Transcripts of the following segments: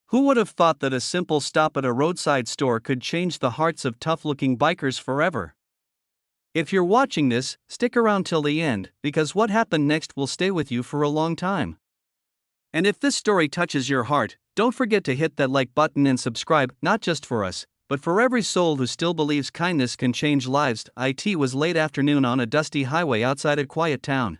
Who would have thought that a simple stop at a roadside store could change the hearts of tough-looking bikers forever? If you're watching this, stick around till the end, because what happened next will stay with you for a long time. And if this story touches your heart, don't forget to hit that like button and subscribe, not just for us, but for every soul who still believes kindness can change lives. It was late afternoon on a dusty highway outside a quiet town.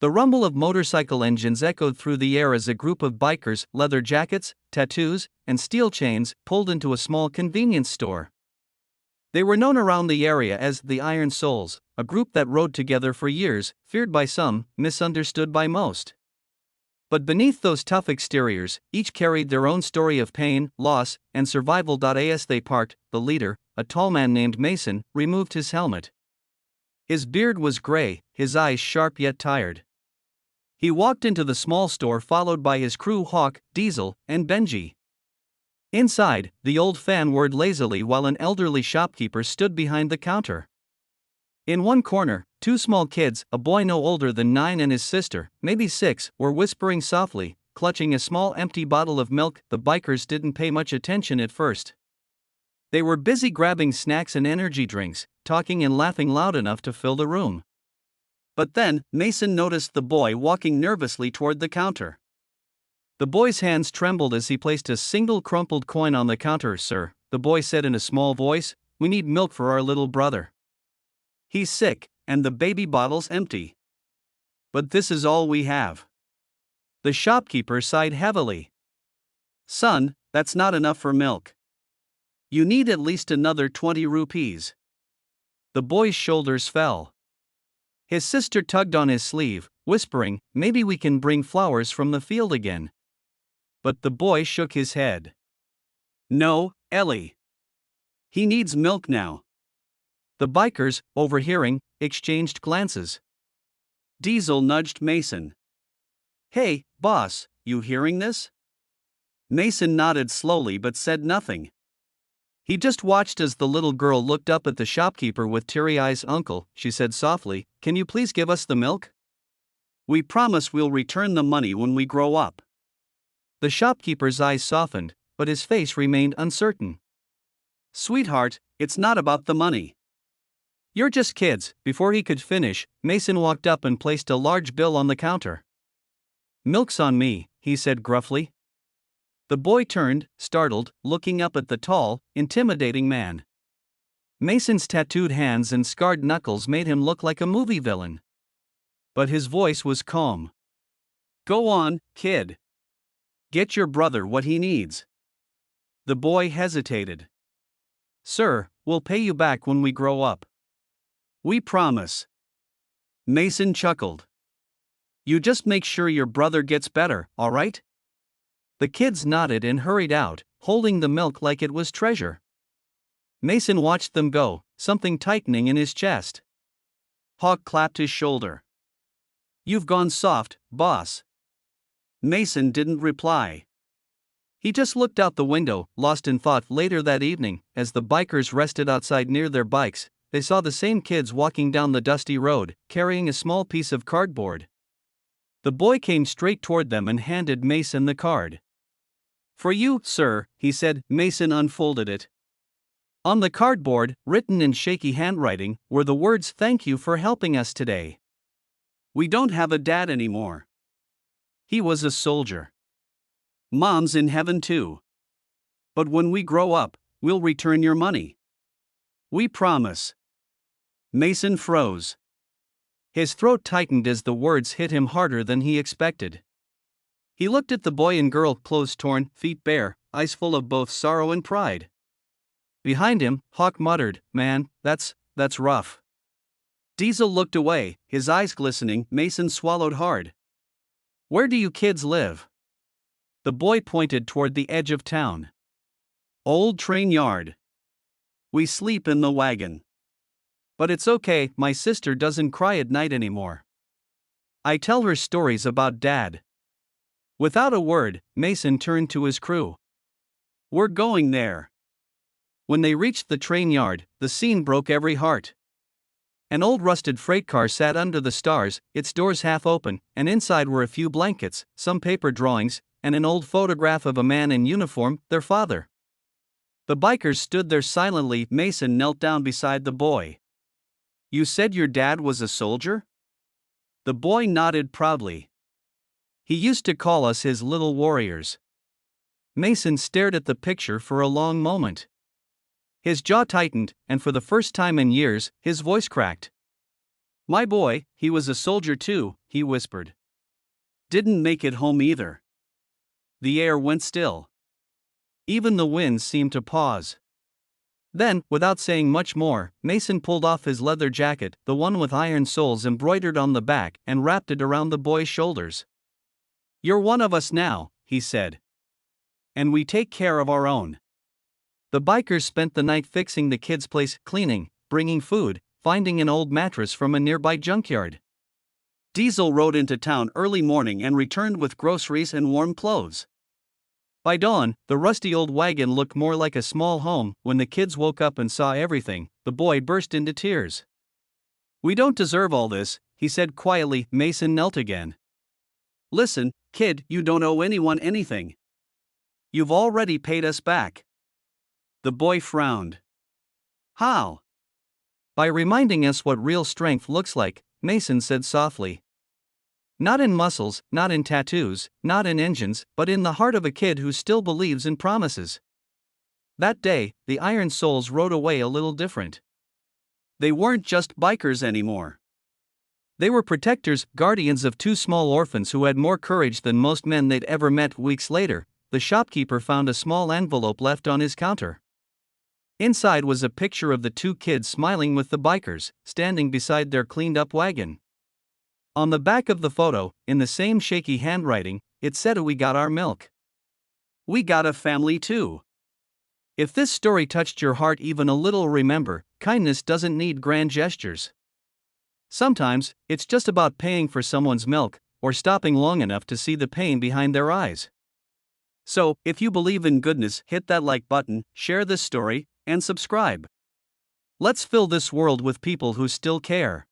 The rumble of motorcycle engines echoed through the air as a group of bikers, leather jackets, tattoos, and steel chains, pulled into a small convenience store. They were known around the area as the Iron Souls, a group that rode together for years, feared by some, misunderstood by most. But beneath those tough exteriors, each carried their own story of pain, loss, and survival. As they parked, the leader, a tall man named Mason, removed his helmet. His beard was gray, his eyes sharp yet tired. He walked into the small store followed by his crew Hawk, Diesel, and Benji. Inside, the old fan whirred lazily while an elderly shopkeeper stood behind the counter. In one corner, two small kids, a boy no older than 9 and his sister, maybe 6, were whispering softly, clutching a small empty bottle of milk. The bikers didn't pay much attention at first. They were busy grabbing snacks and energy drinks, talking and laughing loud enough to fill the room. But then, Mason noticed the boy walking nervously toward the counter. The boy's hands trembled as he placed a single crumpled coin on the counter. "Sir," the boy said in a small voice, "we need milk for our little brother. He's sick, and the baby bottle's empty. But this is all we have." The shopkeeper sighed heavily. "Son, that's not enough for milk. You need at least another 20 rupees." The boy's shoulders fell. His sister tugged on his sleeve, whispering, "Maybe we can bring flowers from the field again." But the boy shook his head. "No, Ellie. He needs milk now." The bikers, overhearing, exchanged glances. Diesel nudged Mason. "Hey, boss, you hearing this?" Mason nodded slowly but said nothing. He just watched as the little girl looked up at the shopkeeper with teary eyes. "Uncle," she said softly, "can you please give us the milk? We promise we'll return the money when we grow up." The shopkeeper's eyes softened, but his face remained uncertain. "Sweetheart, it's not about the money. You're just kids." Before he could finish, Mason walked up and placed a large bill on the counter. "Milk's on me," he said gruffly. The boy turned, startled, looking up at the tall, intimidating man. Mason's tattooed hands and scarred knuckles made him look like a movie villain. But his voice was calm. "Go on, kid. Get your brother what he needs." The boy hesitated. "Sir, we'll pay you back when we grow up. We promise." Mason chuckled. "You just make sure your brother gets better, all right?" The kids nodded and hurried out, holding the milk like it was treasure. Mason watched them go, something tightening in his chest. Hawk clapped his shoulder. "You've gone soft, boss." Mason didn't reply. He just looked out the window, lost in thought. Later that evening, as the bikers rested outside near their bikes, they saw the same kids walking down the dusty road, carrying a small piece of cardboard. The boy came straight toward them and handed Mason the card. "For you, sir," he said. Mason unfolded it. On the cardboard, written in shaky handwriting, were the words, "Thank you for helping us today. We don't have a dad anymore. He was a soldier. Mom's in heaven too. But when we grow up, we'll return your money. We promise." Mason froze. His throat tightened as the words hit him harder than he expected. He looked at the boy and girl, clothes torn, feet bare, eyes full of both sorrow and pride. Behind him, Hawk muttered, "Man, that's rough." Diesel looked away, his eyes glistening. Mason swallowed hard. "Where do you kids live?" The boy pointed toward the edge of town. "Old train yard. We sleep in the wagon. But it's okay, my sister doesn't cry at night anymore. I tell her stories about Dad." Without a word, Mason turned to his crew. "We're going there." When they reached the train yard, the scene broke every heart. An old rusted freight car sat under the stars, its doors half open, and inside were a few blankets, some paper drawings, and an old photograph of a man in uniform, their father. The bikers stood there silently. Mason knelt down beside the boy. "You said your dad was a soldier?" The boy nodded proudly. "He used to call us his little warriors." Mason stared at the picture for a long moment. His jaw tightened, and for the first time in years, his voice cracked. "My boy, he was a soldier too," he whispered. "Didn't make it home either." The air went still. Even the wind seemed to pause. Then, without saying much more, Mason pulled off his leather jacket, the one with iron soles embroidered on the back, and wrapped it around the boy's shoulders. "You're one of us now," he said. "And we take care of our own." The bikers spent the night fixing the kids' place, cleaning, bringing food, finding an old mattress from a nearby junkyard. Diesel rode into town early morning and returned with groceries and warm clothes. By dawn, the rusty old wagon looked more like a small home. When the kids woke up and saw everything, the boy burst into tears. "We don't deserve all this," he said quietly. Mason knelt again. "Listen, kid, you don't owe anyone anything. You've already paid us back." The boy frowned. "How?" "By reminding us what real strength looks like," Mason said softly. "Not in muscles, not in tattoos, not in engines, but in the heart of a kid who still believes in promises." That day, the Iron Souls rode away a little different. They weren't just bikers anymore. They were protectors, guardians of two small orphans who had more courage than most men they'd ever met. Weeks later, the shopkeeper found a small envelope left on his counter. Inside was a picture of the two kids smiling with the bikers, standing beside their cleaned-up wagon. On the back of the photo, in the same shaky handwriting, it said, "We got our milk. We got a family too." If this story touched your heart even a little, remember, kindness doesn't need grand gestures. Sometimes, it's just about paying for someone's milk, or stopping long enough to see the pain behind their eyes. So, if you believe in goodness, hit that like button, share this story, and subscribe. Let's fill this world with people who still care.